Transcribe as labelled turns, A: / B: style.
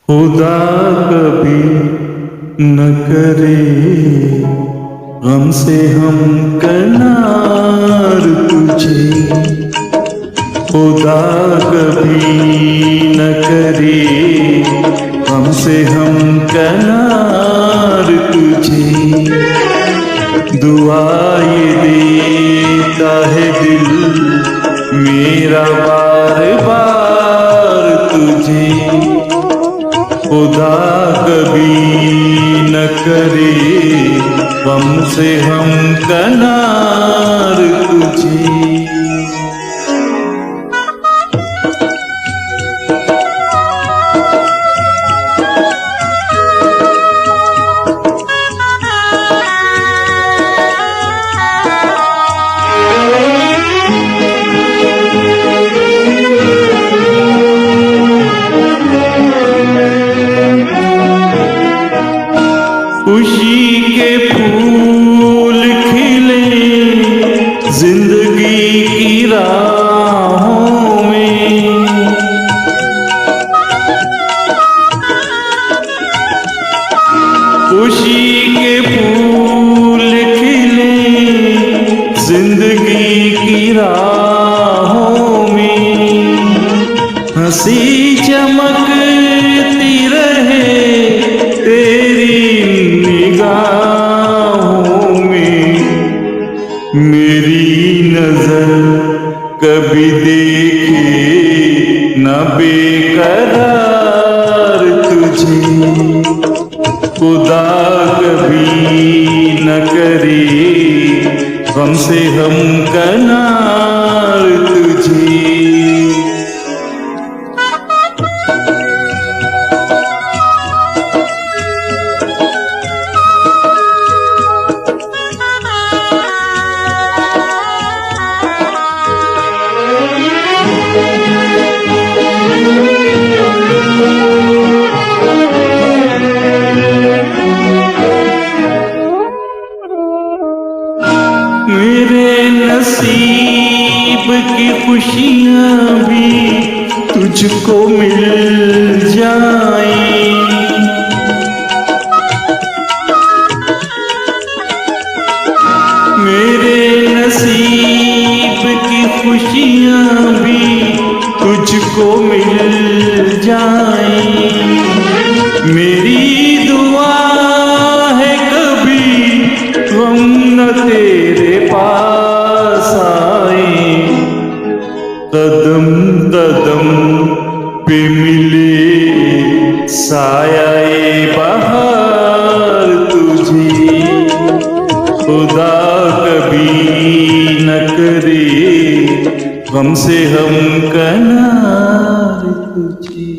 A: खुदा कभी न करे गम से हम किनार तुझे, खुदा कभी न करे गम से हम किनार तुझे। दुआ ये देता है दिल मेरा बार बार तुझे, खुदा कभी न करे गम से हम किनार तुझे। खुशी के फूल खिले जिंदगी की राहों में, खुशी के फूल खिले जिंदगी की राहों में, हंसी चमकती रहे तेरी निगाहों में। मेरी नजर कभी देखे न बेकरार तुझे, खुदा कभी न करे गम से हम किनार तुझे। मेरे नसीब की खुशियाँ भी तुझको मिल जाएं, मेरे नसीब की खुशियाँ भी तुझको मिल जाएं। मेरी दुआ है कभी गम न तेरे पास आए, कदम कदम पे मिले साया बहार तुझे, खुदा कभी न करे गम से हम किनार तुझे।